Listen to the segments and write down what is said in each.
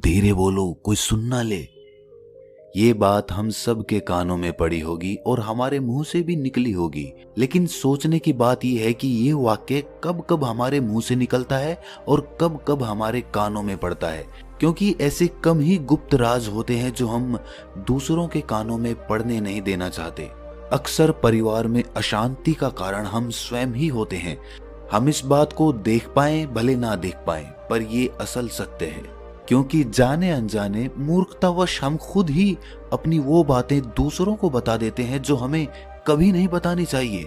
धीरे बोलो, कोई सुन ना ले। ये बात हम सब के कानों में पड़ी होगी और हमारे मुंह से भी निकली होगी, लेकिन सोचने की बात यह है कि ये वाक्य कब कब हमारे मुंह से निकलता है और कब कब हमारे कानों में पड़ता है, क्योंकि ऐसे कम ही गुप्त राज होते हैं जो हम दूसरों के कानों में पड़ने नहीं देना चाहते। अक्सर परिवार में अशांति का कारण हम स्वयं ही होते हैं। हम इस बात को देख पाए भले ना देख पाए, पर ये असल सत्य है, क्योंकि जाने अनजाने मूर्खतावश हम खुद ही अपनी वो बातें दूसरों को बता देते हैं जो हमें कभी नहीं बतानी चाहिए।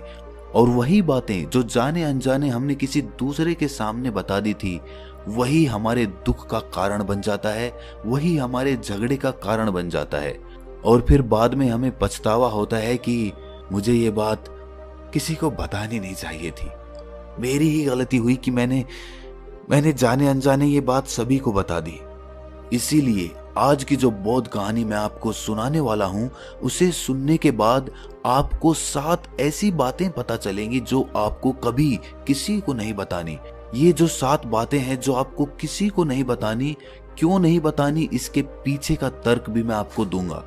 और वही बातें जो जाने अनजाने हमने किसी दूसरे के सामने बता दी थी, वही हमारे दुख का कारण बन जाता है, वही हमारे झगड़े का कारण बन जाता है। और फिर बाद में हमें पछतावा होता है कि मुझे ये बात किसी को बतानी नहीं चाहिए थी, मेरी ही गलती हुई कि मैंने जाने अनजाने ये बात सभी को बता दी। इसीलिए आज की जो बौद्ध कहानी मैं आपको सुनाने वाला हूं, उसे सुनने के बाद आपको 7 ऐसी बातें पता चलेंगी जो आपको कभी किसी को नहीं बतानी। ये जो 7 बातें हैं जो आपको किसी को नहीं बतानी, क्यों नहीं बतानी, इसके पीछे का तर्क भी मैं आपको दूंगा।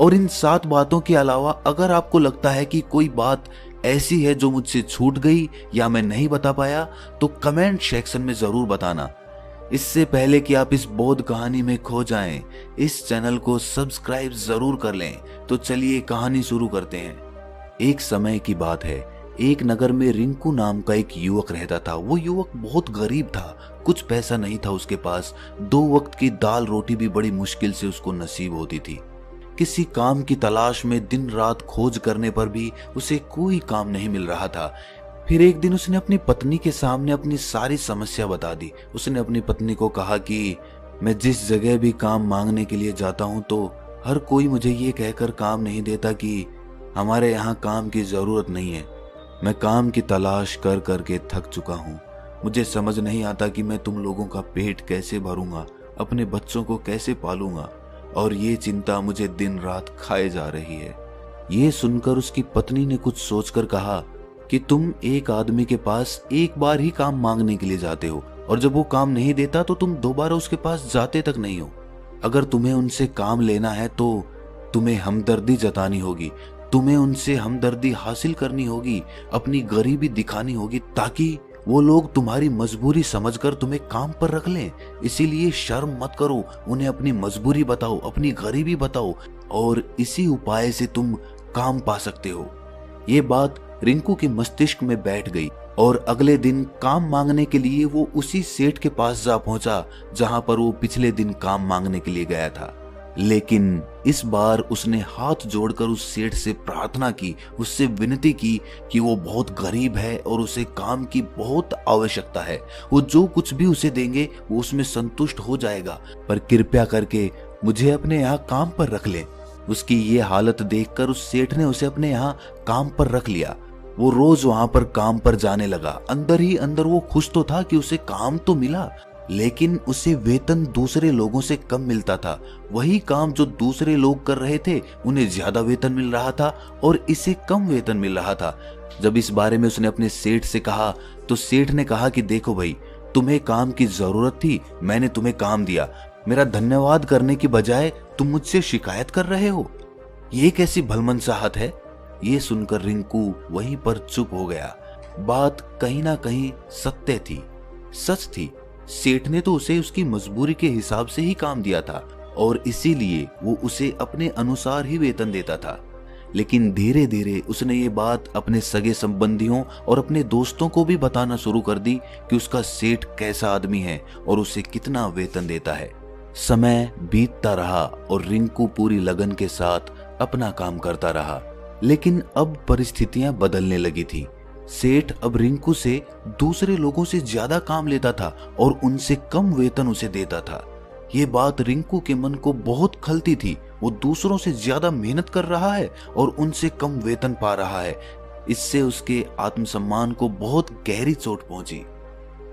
और इन 7 बातों के अलावा अगर आपको लगता है कि कोई बात ऐसी है जो मुझसे छूट गई या मैं नहीं बता पाया, तो कमेंट सेक्शन में जरूर बताना। इससे पहले कि आप इस बौद्ध कहानी में खो जाएं, इस चैनल को सब्सक्राइब जरूर कर लें। तो चलिए कहानी शुरू करते हैं। एक समय की बात है, एक नगर में रिंकू नाम का एक युवक रहता था। वो युवक बहुत गरीब था, कुछ पैसा नहीं था उसके पास। 2 वक्त की दाल रोटी भी बड़ी मुश्किल से उसको नसीब होती थी। किसी काम की तलाश में दिन रात खोज करने पर भी उसे कोई काम नहीं मिल रहा था। फिर एक दिन उसने अपनी पत्नी के सामने अपनी सारी समस्या बता दी। उसने अपनी पत्नी को कहा कि मैं जिस जगह भी काम मांगने के लिए जाता हूँ तो हर कोई मुझे ये कहकर काम नहीं देता कि हमारे यहाँ काम की जरूरत नहीं है। मैं काम की तलाश कर करके थक चुका हूँ। मुझे समझ नहीं आता कि मैं तुम लोगों का पेट कैसे भरूंगा, अपने बच्चों को कैसे पालूंगा, और ये चिंता मुझे दिन रात खाए जा रही है। ये सुनकर उसकी पत्नी ने कुछ सोचकर कहा कि तुम एक आदमी के पास एक बार ही काम मांगने के लिए जाते हो, और जब वो काम नहीं देता तो तुम दोबारा उसके पास जाते तक नहीं हो। अगर तुम्हें उनसे काम लेना है तो तुम्हें हमदर्दी जतानी होगी, तुम्हें उनसे हमदर्दी हासिल करनी होगी, अपनी गरीबी दिखानी होगी, ताकि वो लोग तुम्हारी मजबूरी समझकर तुम्हें काम पर रख लें। इसीलिए शर्म मत करो, उन्हें अपनी मजबूरी बताओ, अपनी गरीबी बताओ, और इसी उपाय से तुम काम पा सकते हो। ये बात रिंकू के मस्तिष्क में बैठ गई और अगले दिन काम मांगने के लिए वो उसी सेठ के पास जा पहुंचा जहां पर वो पिछले दिन काम मांगने के लिए गया था। लेकिन इस बार उसने हाथ जोड़कर उस सेठ से प्रार्थना की, उससे विनती की कि वो बहुत गरीब है और उसे काम की बहुत आवश्यकता है। वो जो कुछ भी उसे देंगे वो उसमें संतुष्ट हो जाएगा, पर कृपया करके मुझे अपने यहाँ काम पर रख ले। उसकी ये हालत देखकर उस सेठ ने उसे अपने यहाँ काम पर रख लिया। वो रोज वहां पर काम पर जाने लगा। अंदर ही अंदर वो खुश तो था कि उसे काम तो मिला, लेकिन उसे वेतन दूसरे लोगों से कम मिलता था। वही काम जो दूसरे लोग कर रहे थे उन्हें ज्यादा वेतन मिल रहा था और इसे कम वेतन मिल रहा था। जब इस बारे में उसने अपने सेठ से कहा तो सेठ ने कहा कि देखो भाई, तुम्हें काम की जरूरत थी, मैंने तुम्हें काम दिया, मेरा धन्यवाद करने की बजाय तुम मुझसे शिकायत कर रहे हो, ये कैसी भलमनसाहट है। ये सुनकर रिंकू वहीं पर चुप हो गया। बात कहीं ना कहीं सत्य थी, सच थी। सेठ ने तो उसे उसकी मजबूरी के हिसाब से ही काम दिया था और इसीलिए वो उसे अपने अनुसार ही वेतन देता था। लेकिन धीरे धीरे उसने ये बात अपने सगे संबंधियों और अपने दोस्तों को भी बताना शुरू कर दी कि उसका सेठ कैसा आदमी है और उसे कितना वेतन देता है। समय बीतता रहा और रिंकू पूरी लगन के साथ अपना काम करता रहा। लेकिन अब परिस्थितियां बदलने लगी थी। सेठ अब रिंकू से दूसरे लोगों से ज्यादा काम लेता था और उनसे कम वेतन उसे देता था। ये बात रिंकू के मन को बहुत खलती थी। वो दूसरों से ज्यादा मेहनत कर रहा है और उनसे कम वेतन पा रहा है। इससे उसके आत्मसम्मान को बहुत गहरी चोट पहुंची।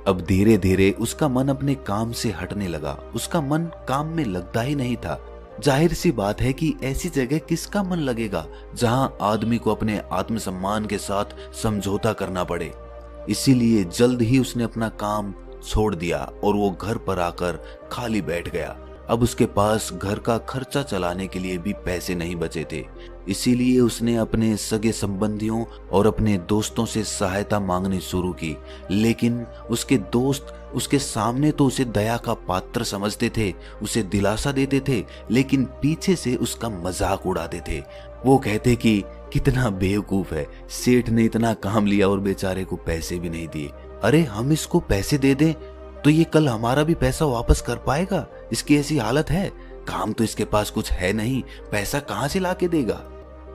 अब धीरे धीरे उसका मन अपने काम से हटने लगा। उसका मन काम में लगता ही नहीं था। जाहिर सी बात है कि ऐसी जगह किसका मन लगेगा जहां आदमी को अपने आत्मसम्मान के साथ समझौता करना पड़े। इसीलिए जल्द ही उसने अपना काम छोड़ दिया और वो घर पर आकर खाली बैठ गया। अब उसके पास घर का खर्चा चलाने के लिए भी पैसे नहीं बचे थे। इसीलिए उसने अपने सगे संबंधियों और अपने दोस्तों से सहायता मांगनी शुरू की। लेकिन उसके दोस्त उसके सामने तो उसे दया का पात्र समझते थे, उसे दिलासा देते थे, लेकिन पीछे से उसका मजाक उड़ाते थे। वो कहते कि कितना बेवकूफ है, सेठ ने इतना काम लिया और बेचारे को पैसे भी नहीं दिए। अरे हम इसको पैसे दे दें तो ये कल हमारा भी पैसा वापस कर पाएगा? इसकी ऐसी हालत है, काम तो इसके पास कुछ है नहीं, पैसा कहां से लाके देगा?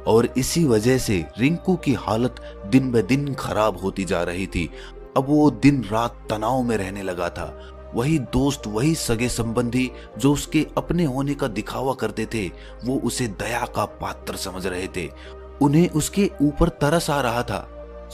और इसी वजह से रिंकू की हालत दिन ब दिन खराब होती जा रही थी। अब वो दिन रात तनाव में रहने लगा था। वही दोस्त, वही सगे संबंधी जो उसके अपने होने का दिखावा करते थे, वो उसे दया का पात्र समझ रहे थे। उन्हें उसके ऊपर तरस आ रहा था।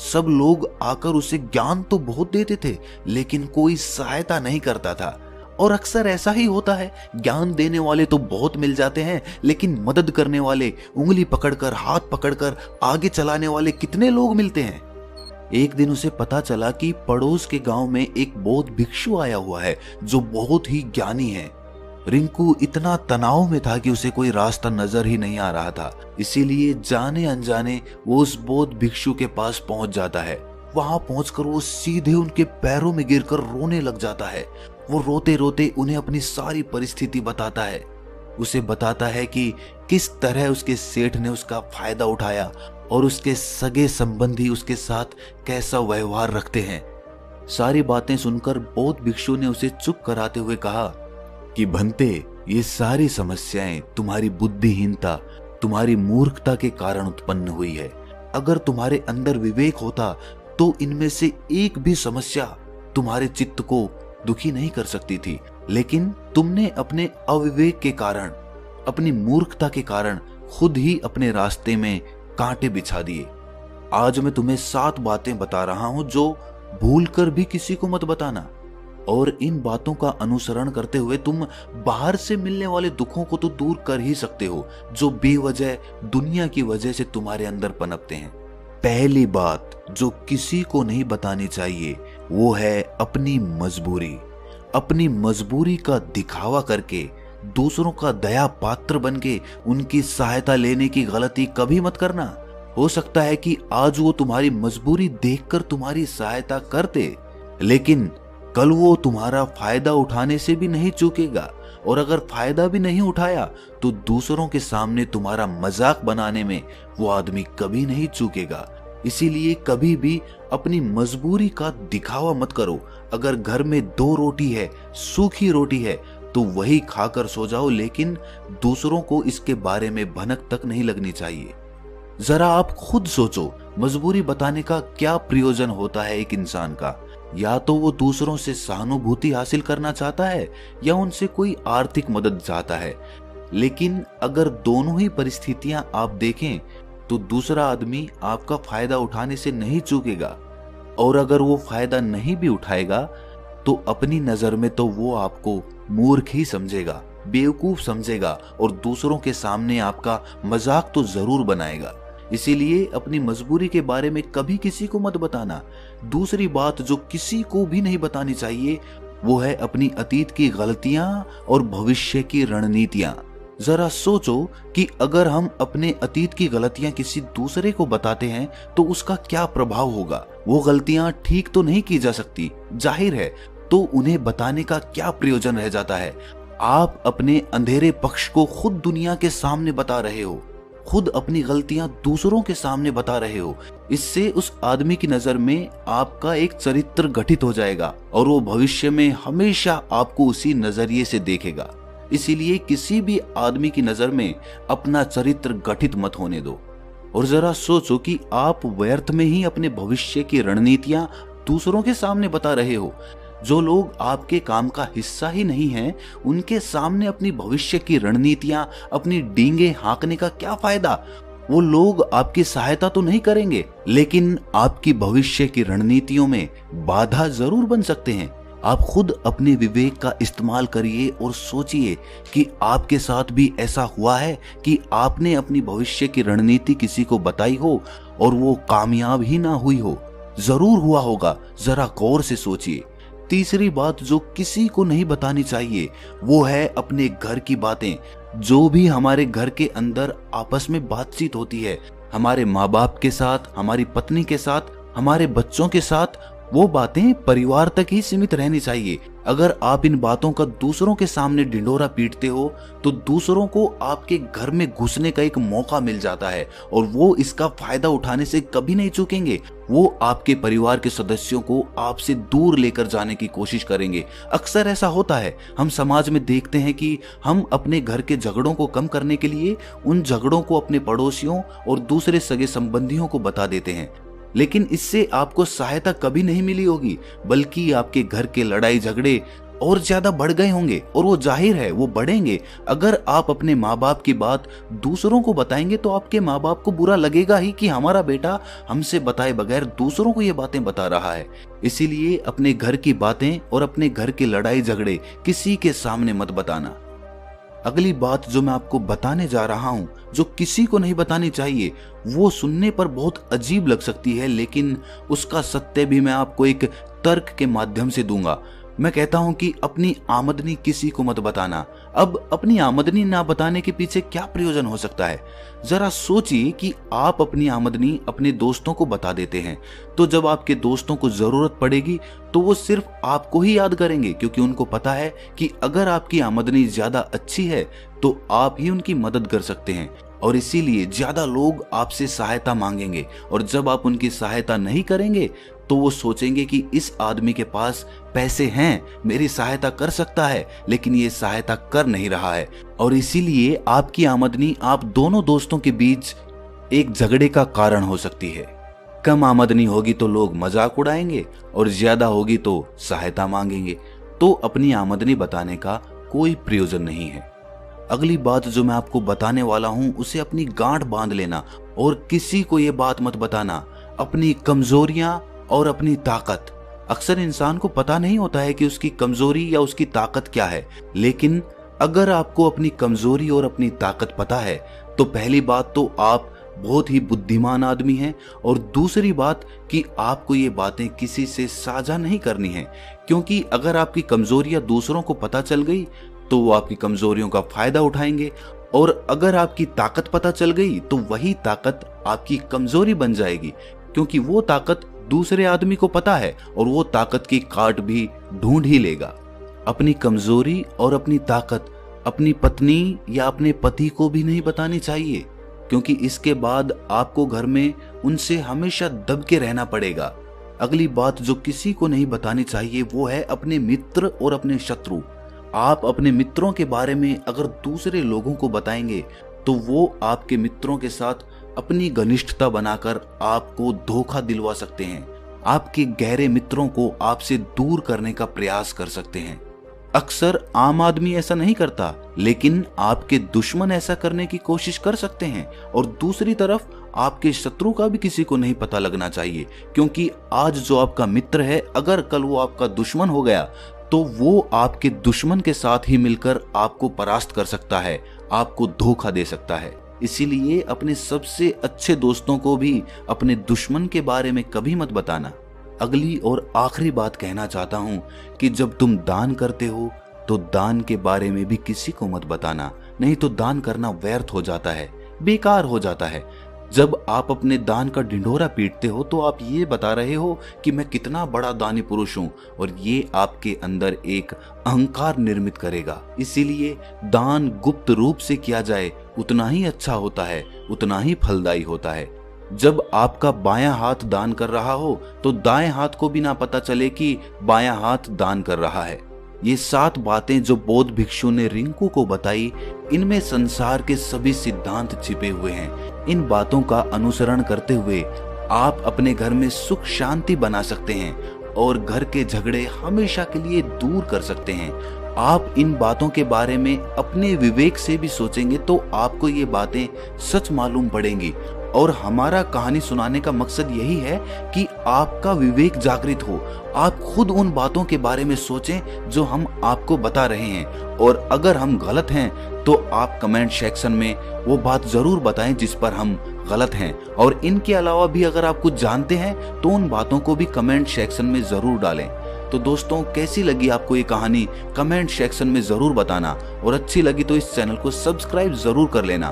सब लोग आकर उसे ज्ञान तो बहुत देते थे, लेकिन कोई सहायता नहीं करता था। और अक्सर ऐसा ही होता है, ज्ञान देने वाले तो बहुत मिल जाते हैं, लेकिन मदद करने वाले, उंगली पकड़कर, हाथ पकड़कर आगे चलाने वाले कितने लोग मिलते हैं। एक दिन उसे पता चला कि पड़ोस के गांव में एक बौद्ध भिक्षु आया हुआ है जो बहुत ही ज्ञानी है। रिंकू इतना तनाव में था कि उसे कोई रास्ता नजर ही नहीं आ रहा था। इसीलिए जाने अनजाने वो उस बौद्ध भिक्षु के पास पहुंच जाता है। वहां पहुंचकर वो सीधे उनके पैरों में गिरकर रोने लग जाता है। वो रोते रोते उन्हें अपनी सारी परिस्थिति बताता है। उसे बताता है कि किस तरह उसके सेठ ने उसका फायदा उठाया और उसके सगे संबंधी उसके साथ कैसा व्यवहार रखते हैं। सारी बातें सुनकर बौद्ध भिक्षु ने उसे चुप कराते हुए कहा कि भंते, ये सारी समस्याएं तुम्हारी बुद्धिहीनता, तुम्हारी मूर्खता के कारण उत्पन्न हुई है। अगर तुम्हारे अंदर विवेक होता तो इनमें से एक भी समस्या तुम्हारे चित्त को दुखी नहीं कर सकती थी, लेकिन तुमने अपने अविवेक के कारण, अपनी मूर्खता के कारण खुद ही अपने रास्ते में कांटे बिछा दिए। आज मैं तुम्हें 7 बातें बता रहा हूं जो भूलकर भी किसी को मत बताना, और इन बातों का अनुसरण करते हुए तुम बाहर से मिलने वाले दुखों को तो दूर कर ही सकते हो जो बेवजह दुनिया की वजह से तुम्हारे अंदर पनपते हैं। पहली बात जो किसी को नहीं बतानी चाहिए वो है अपनी मजबूरी। अपनी मजबूरी का दिखावा करके दूसरों का दया पात्र बन के उनकी सहायता लेने की गलती कभी मत करना। हो सकता है कि आज वो तुम्हारी मजबूरी देखकर तुम्हारी सहायता करते, लेकिन कल वो तुम्हारा फायदा उठाने से भी नहीं चूकेगा, और अगर फायदा भी नहीं उठाया तो दूसरों के सामने तुम्हारा मजाक बनाने में वो आदमी कभी नहीं चूकेगा। इसीलिए कभी भी अपनी मजबूरी का दिखावा मत करो। अगर घर में 2 रोटी है, सूखी रोटी है, तो वही खाकर सो जाओ, लेकिन दूसरों को इसके बारे में भनक तक नहीं लगनी चाहिए। जरा आप खुद सोचो, मजबूरी बताने का क्या प्रयोजन होता है एक इंसान का? या तो वो दूसरों से सहानुभूति हासिल करना चाहता है या उनसे कोई आर्थिक मदद चाहता है। लेकिन अगर दोनों ही परिस्थितियां आप देखें तो दूसरा आदमी आपका फायदा उठाने से नहीं चूकेगा, और अगर वो फायदा नहीं भी उठाएगा तो अपनी नजर में तो वो आपको मूर्ख ही समझेगा, बेवकूफ समझेगा, और दूसरों के सामने आपका मजाक तो जरूर बनाएगा। इसीलिए अपनी मजबूरी के बारे में कभी किसी को मत बताना। दूसरी बात जो किसी को भी नहीं बतानी चाहिए वो है अपनी अतीत की गलतियां और भविष्य की रणनीतियां। जरा सोचो कि अगर हम अपने अतीत की गलतियां किसी दूसरे को बताते हैं तो उसका क्या प्रभाव होगा। वो गलतियां ठीक तो नहीं की जा सकती, जाहिर है, तो उन्हें बताने का क्या प्रयोजन रह जाता है। आप अपने अंधेरे पक्ष को खुद दुनिया के सामने बता रहे हो, खुद अपनी गलतियां दूसरों के सामने बता रहे हो। इससे उस आदमी की नजर में आपका एक चरित्र गठित हो जाएगा और वो भविष्य में हमेशा आपको उसी नजरिए से देखेगा। इसीलिए किसी भी आदमी की नजर में अपना चरित्र गठित मत होने दो। और जरा सोचो कि आप व्यर्थ में ही अपने भविष्य की रणनीतियां दूसरों के सामने बता रहे हो। जो लोग आपके काम का हिस्सा ही नहीं हैं, उनके सामने अपनी भविष्य की रणनीतियां, अपनी डींगे हाँकने का क्या फायदा? वो लोग आपकी सहायता तो नहीं करेंगे, लेकिन आपकी भविष्य की रणनीतियों में बाधा जरूर बन सकते हैं। आप खुद अपने विवेक का इस्तेमाल करिए और सोचिए कि आपके साथ भी ऐसा हुआ है कि आपने अपनी भविष्य की रणनीति किसी को बताई हो और वो कामयाब ही ना हुई हो। जरूर हुआ होगा, जरा गौर से सोचिए। तीसरी बात जो किसी को नहीं बतानी चाहिए वो है अपने घर की बातें। जो भी हमारे घर के अंदर आपस में बातचीत होती है, हमारे माँ बाप के साथ, हमारी पत्नी के साथ, हमारे बच्चों के साथ, वो बातें परिवार तक ही सीमित रहनी चाहिए। अगर आप इन बातों का दूसरों के सामने ढिंढोरा पीटते हो तो दूसरों को आपके घर में घुसने का एक मौका मिल जाता है और वो इसका फायदा उठाने से कभी नहीं चूकेंगे। वो आपके परिवार के सदस्यों को आपसे दूर लेकर जाने की कोशिश करेंगे। अक्सर ऐसा होता है, हम समाज में देखते हैं कि हम अपने घर के झगड़ों को कम करने के लिए उन झगड़ों को अपने पड़ोसियों और दूसरे सगे संबंधियों को बता देते हैं, लेकिन इससे आपको सहायता कभी नहीं मिली होगी, बल्कि आपके घर के लड़ाई झगड़े और ज्यादा बढ़ गए होंगे और वो जाहिर है वो बढ़ेंगे। अगर आप अपने माँ बाप की बात दूसरों को बताएंगे तो आपके माँ बाप को बुरा लगेगा ही कि हमारा बेटा हमसे बताए बगैर दूसरों को ये बातें बता रहा है। इसीलिए अपने घर की बातें और अपने घर के लड़ाई झगड़े किसी के सामने मत बताना। अगली बात जो मैं आपको बताने जा रहा हूं, जो किसी को नहीं बतानी चाहिए, वो सुनने पर बहुत अजीब लग सकती है, लेकिन उसका सत्य भी मैं आपको एक तर्क के माध्यम से दूंगा। मैं कहता हूं कि अपनी आमदनी किसी को मत बताना। अब अपनी आमदनी ना बताने के पीछे क्या प्रयोजन हो सकता है? जरा सोचिए कि आप अपनी आमदनी अपने दोस्तों को बता देते हैं, तो जब आपके दोस्तों को जरूरत पड़ेगी तो वो सिर्फ आपको ही याद करेंगे, क्योंकि उनको पता है कि अगर आपकी आमदनी ज्यादा अच्छी है तो आप ही उनकी मदद कर सकते हैं और इसीलिए ज्यादा लोग आपसे सहायता मांगेंगे। और जब आप उनकी सहायता नहीं करेंगे तो वो सोचेंगे कि इस आदमी के पास पैसे हैं, मेरी सहायता कर सकता है, लेकिन ये सहायता कर नहीं रहा है। और इसीलिए आपकी आमदनी आप दोनों दोस्तों के बीच एक झगड़े का कारण हो सकती है। कम आमदनी होगी तो लोग मजाक उड़ाएंगे और ज्यादा होगी तो सहायता मांगेंगे। तो अपनी आमदनी बताने का कोई प्रयोजन नहीं है। अगली बात जो मैं आपको बताने वाला हूं उसे अपनी गांठ बांध लेना और किसी को ये बात मत बताना। अपनी कमजोरियां और अपनी ताकत। अक्सर इंसान को पता नहीं होता है कि उसकी कमजोरी या उसकी ताकत क्या है, लेकिन अगर आपको अपनी कमजोरी और अपनी ताकत पता है तो पहली बात तो आप बहुत ही बुद्धिमान आदमी हैं, और दूसरी बात कि आपको ये बातें किसी से साझा नहीं करनी है, क्योंकि अगर आपकी कमजोरियां दूसरों को पता चल गई तो वो आपकी कमजोरियों का फायदा उठाएंगे, और अगर आपकी ताकत पता चल गई तो वही ताकत आपकी कमजोरी बन जाएगी, क्योंकि वो ताकत दूसरे आदमी को पता है और वो ताकत की काट भी ढूंढ ही लेगा। अपनी कमजोरी और अपनी ताकत अपनी पत्नी या अपने पति को भी नहीं बतानी चाहिए, क्योंकि इसके बाद आपको घर में उनसे हमेशा दब के रहना पड़ेगा। अगली बात जो किसी को नहीं बतानी चाहिए वो है अपने मित्र और अपने शत्रु। आप अपने मित्रों के बारे में अगर दूसरे लोगों को बताएंगे तो वो आपके मित्रों के साथ अपनी घनिष्ठता बनाकर आपको धोखा दिलवा सकते हैं। आपके गहरे मित्रों को आपसे दूर करने का प्रयास कर सकते हैं। अक्सर आम आदमी ऐसा नहीं करता, लेकिन आपके दुश्मन ऐसा करने की कोशिश कर सकते हैं। और दूसरी तरफ आपके शत्रु का भी किसी को नहीं पता लगना चाहिए, क्योंकि आज जो आपका मित्र है अगर कल वो आपका दुश्मन हो गया तो वो आपके दुश्मन के साथ ही मिलकर आपको परास्त कर सकता है, आपको धोखा दे सकता है। इसीलिए अपने सबसे अच्छे दोस्तों को भी अपने दुश्मन के बारे में कभी मत बताना। अगली और आखिरी बात कहना चाहता हूं कि जब तुम दान करते हो तो दान के बारे में भी किसी को मत बताना, नहीं तो दान करना व्यर्थ हो जाता है, बेकार हो जाता है। जब आप अपने दान का ढिंढोरा पीटते हो तो आप ये बता रहे हो कि मैं कितना बड़ा दानी पुरुष हूं, और ये आपके अंदर एक अहंकार निर्मित करेगा। इसीलिए दान गुप्त रूप से किया जाए उतना ही अच्छा होता है, उतना ही फलदायी होता है। जब आपका बायां हाथ दान कर रहा हो तो दाएं हाथ को भी ना पता चले कि बायां हाथ दान कर रहा है। ये 7 बातें जो बौद्ध भिक्षु ने रिंकू को बताई, इनमें संसार के सभी सिद्धांत छिपे हुए हैं। इन बातों का अनुसरण करते हुए आप अपने घर में सुख शांति बना सकते हैं और घर के झगड़े हमेशा के लिए दूर कर सकते हैं। आप इन बातों के बारे में अपने विवेक से भी सोचेंगे तो आपको ये बातें सच मालूम पड़ेंगी। और हमारा कहानी सुनाने का मकसद यही है कि आपका विवेक जागृत हो, आप खुद उन बातों के बारे में सोचें जो हम आपको बता रहे हैं, और अगर हम गलत हैं तो आप कमेंट सेक्शन में वो बात जरूर बताएं जिस पर हम गलत हैं। और इनके अलावा भी अगर आप कुछ जानते हैं तो उन बातों को भी कमेंट सेक्शन में जरूर डालें। तो दोस्तों कैसी लगी आपको ये कहानी कमेंट सेक्शन में जरूर बताना, और अच्छी लगी तो इस चैनल को सब्सक्राइब जरूर कर लेना।